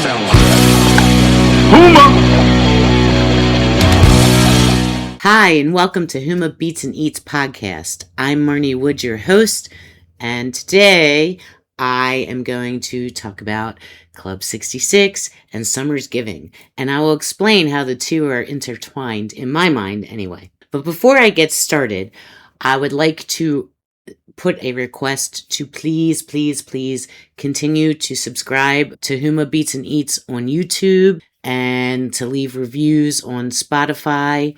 sounds good. HUMA! Hi, and welcome to HUMA Beats and Eats podcast. I'm Marnie Wood, your host, and today I am going to talk about Club 66 and Summersgiving, and I will explain how the two are intertwined, in my mind anyway. But before I get started, I would like to put a request to please continue to subscribe to HUMA Beats and Eats on YouTube and to leave reviews on Spotify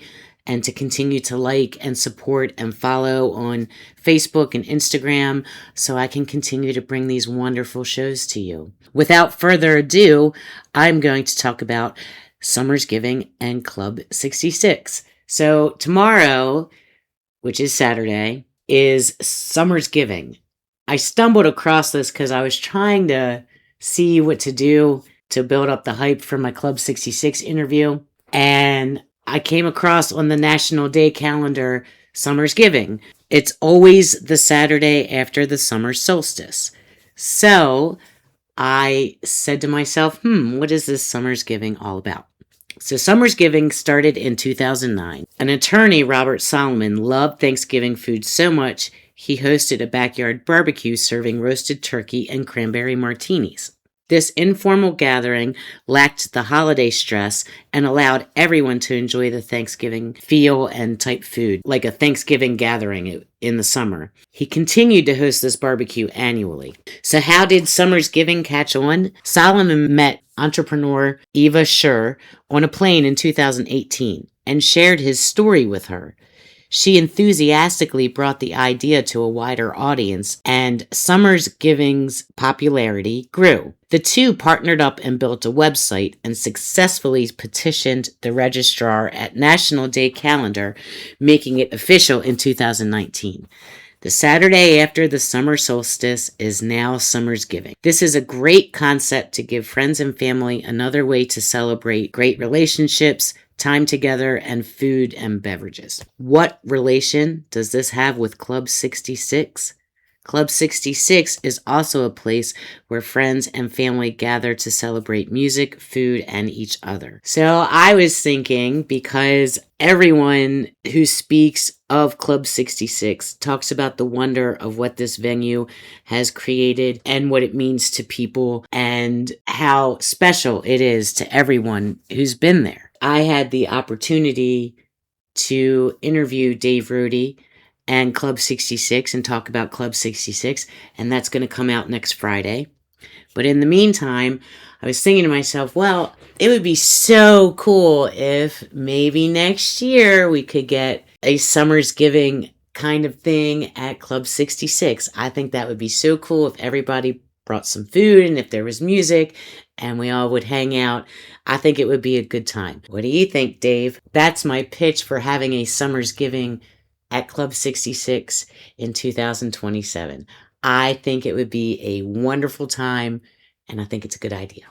and to continue to like and support and follow on Facebook and Instagram so I can continue to bring these wonderful shows to you. Without further ado, I'm going to talk about Summersgiving and Club 66. So tomorrow, which is Saturday, is Summersgiving. I stumbled across this because I was trying to see what to do to build up the hype for my Club 66 interview, and I came across on the National Day calendar Summersgiving. It's always the Saturday after the summer solstice. So I said to myself, what is this Summersgiving all about? So Summersgiving started in 2009. An attorney, Robert Solomon, loved Thanksgiving food so much, he hosted a backyard barbecue serving roasted turkey and cranberry martinis. This informal gathering lacked the holiday stress and allowed everyone to enjoy the Thanksgiving feel and type food, like a Thanksgiving gathering in the summer. He continued to host this barbecue annually. So how did Summersgiving catch on? Solomon met entrepreneur Eva Schur on a plane in 2018 and shared his story with her. She enthusiastically brought the idea to a wider audience, and Summersgiving's popularity grew. The two partnered up and built a website and successfully petitioned the registrar at National Day Calendar, making it official in 2019. The Saturday after the summer solstice is now Summersgiving. This is a great concept to give friends and family another way to celebrate great relationships, time together, and food and beverages. What relation does this have with Club 66? Club 66 is also a place where friends and family gather to celebrate music, food, and each other. So I was thinking, because everyone who speaks of Club 66 talks about the wonder of what this venue has created and what it means to people and how special it is to everyone who's been there. I had the opportunity to interview Dave Rohde and Club 66 and talk about Club 66, and that's going to come out next Friday. But in the meantime, I was thinking to myself, well, it would be so cool if maybe next year we could get a Summersgiving kind of thing at Club 66. I think that would be so cool if everybody brought some food and if there was music and we all would hang out. I think it would be a good time. What do you think, Dave? That's my pitch for having a Summersgiving at Club 66 in 2027. I think it would be a wonderful time, and I think it's a good idea.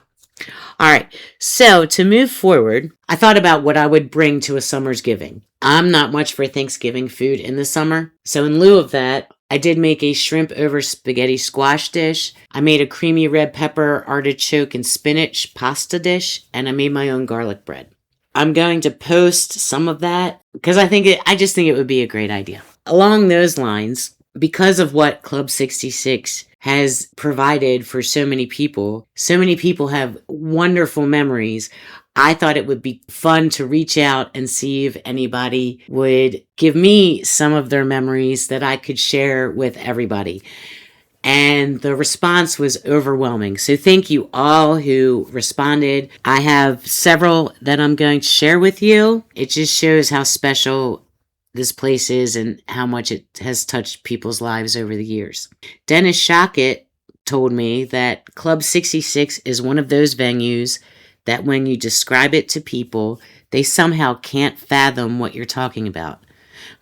All right, so to move forward, I thought about what I would bring to a Summersgiving. I'm not much for Thanksgiving food in the summer, so in lieu of that, I did make a shrimp over spaghetti squash dish. I made a creamy red pepper, artichoke, and spinach pasta dish, and I made my own garlic bread. I'm going to post some of that because I just think it would be a great idea. Along those lines, because of what Club 66 has provided for so many people have wonderful memories. I thought it would be fun to reach out and see if anybody would give me some of their memories that I could share with everybody. And the response was overwhelming. So thank you all who responded. I have several that I'm going to share with you. It just shows how special this place is and how much it has touched people's lives over the years. Dennis Shockett told me that Club 66 is one of those venues that when you describe it to people, they somehow can't fathom what you're talking about.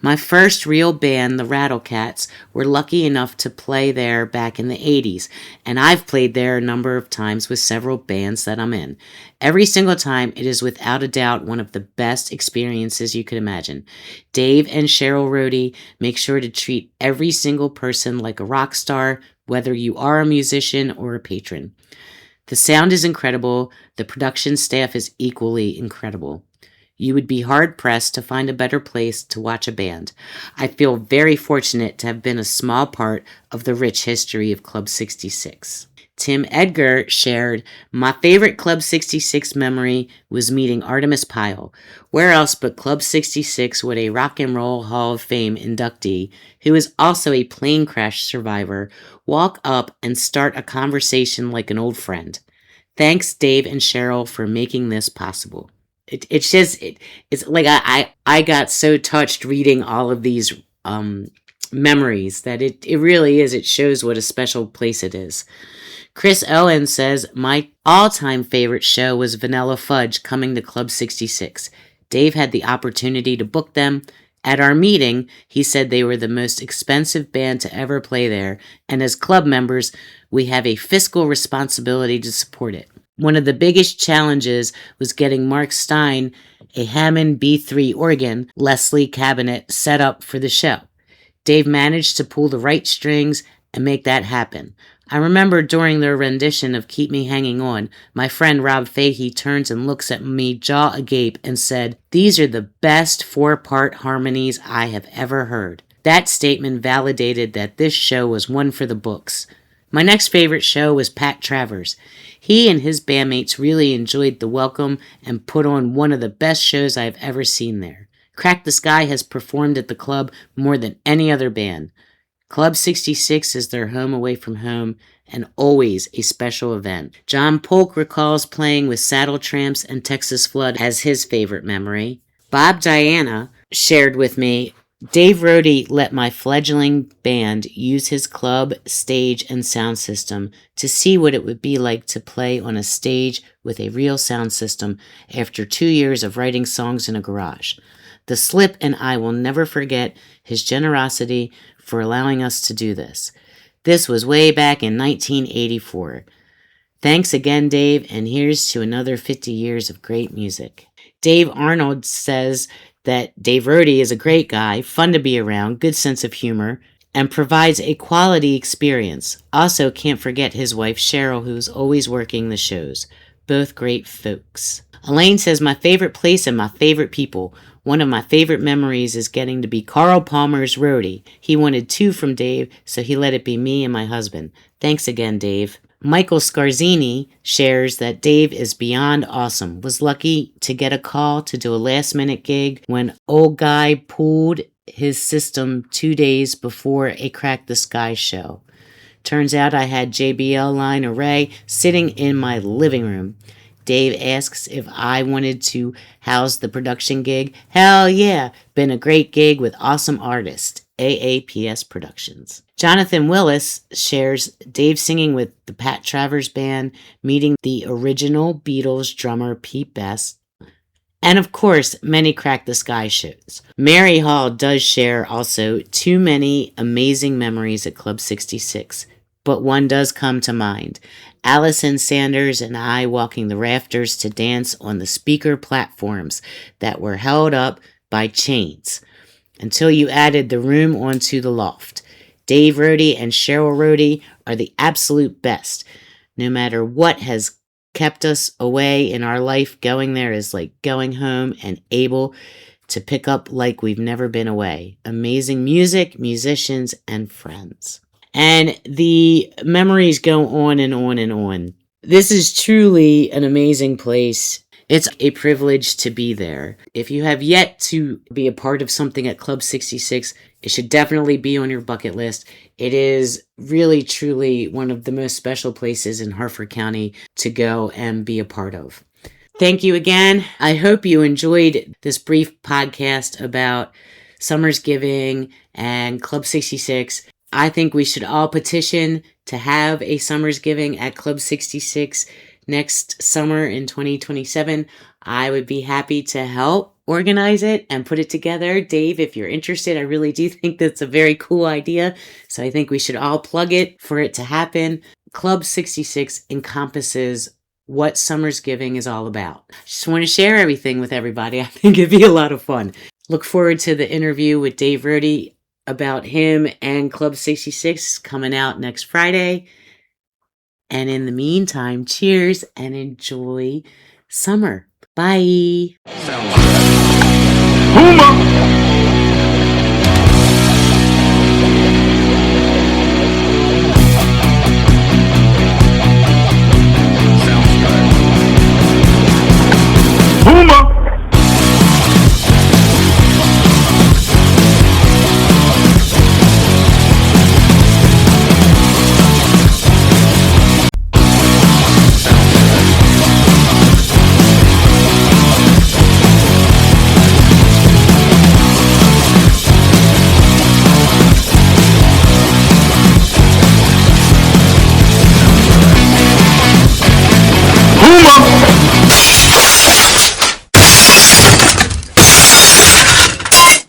My first real band, the Rattlecats, were lucky enough to play there back in the 80s, and I've played there a number of times with several bands that I'm in. Every single time, it is without a doubt one of the best experiences you could imagine. Dave and Cheryl Rohde make sure to treat every single person like a rock star, whether you are a musician or a patron. The sound is incredible. The production staff is equally incredible. You would be hard-pressed to find a better place to watch a band. I feel very fortunate to have been a small part of the rich history of Club 66. Tim Edgar shared, my favorite Club 66 memory was meeting Artemis Pyle. Where else but Club 66 would a Rock and Roll Hall of Fame inductee, who is also a plane crash survivor, walk up and start a conversation like an old friend. Thanks, Dave and Cheryl, for making this possible. It's like I got so touched reading all of these memories that it really is. It shows what a special place it is. Chris Owen says, my all-time favorite show was Vanilla Fudge coming to Club 66. Dave had the opportunity to book them. At our meeting, he said they were the most expensive band to ever play there, and as club members, we have a fiscal responsibility to support it. One of the biggest challenges was getting Mark Stein a Hammond B3 organ, Leslie cabinet set up for the show. Dave managed to pull the right strings and make that happen. I remember during their rendition of Keep Me Hanging On, my friend Rob Fahey turns and looks at me jaw agape and said, these are the best 4-part harmonies I have ever heard. That statement validated that this show was one for the books. My next favorite show was Pat Travers. He and his bandmates really enjoyed the welcome and put on one of the best shows I've ever seen there. Crack the Sky has performed at the club more than any other band. Club 66 is their home away from home and always a special event. John Polk recalls playing with Saddle Tramps and Texas Flood as his favorite memory. Bob Diana shared with me, Dave Rohde let my fledgling band use his club, stage, and sound system to see what it would be like to play on a stage with a real sound system after 2 years of writing songs in a garage. The Slip and I will never forget his generosity for allowing us to do this. This was way back in 1984. Thanks again, Dave, and here's to another 50 years of great music. Dave Arnold says that Dave Rohde is a great guy, fun to be around, good sense of humor, and provides a quality experience. Also, can't forget his wife Cheryl, who's always working the shows. Both great folks. Elaine says, my favorite place and my favorite people. One of my favorite memories is getting to be Carl Palmer's roadie. He wanted 2 from Dave, so he let it be me and my husband. Thanks again, Dave. Michael Scarzini shares that Dave is beyond awesome. Was lucky to get a call to do a last-minute gig when old guy pulled his system 2 days before a Crack the Sky show. Turns out I had JBL line array sitting in my living room. Dave asks if I wanted to house the production gig. Hell yeah, been a great gig with awesome artists. AAPS Productions. Jonathan Willis shares Dave singing with the Pat Travers Band, meeting the original Beatles drummer Pete Best, and of course, many Crack the Sky shows. Mary Hall does share also too many amazing memories at Club 66, but one does come to mind. Allison Sanders and I walking the rafters to dance on the speaker platforms that were held up by chains until you added the room onto the loft. Dave Rohde and Cheryl Rohde are the absolute best. No matter what has kept us away in our life, going there is like going home and able to pick up like we've never been away. Amazing music, musicians, and friends. And the memories go on and on and on. This is truly an amazing place. It's a privilege to be there. If you have yet to be a part of something at Club 66, it should definitely be on your bucket list. It is really, truly one of the most special places in Harford County to go and be a part of. Thank you again. I hope you enjoyed this brief podcast about Summersgiving and Club 66. I think we should all petition to have a Summersgiving at Club 66 next summer in 2027. I would be happy to help organize it and put it together. Dave, if you're interested, I really do think that's a very cool idea. So I think we should all plug it for it to happen. Club 66 encompasses what Summersgiving is all about. Just want to share everything with everybody. I think it'd be a lot of fun. Look forward to the interview with Dave Rohde about him and Club 66 coming out next Friday. And in the meantime, cheers and enjoy summer. Bye. HUMA.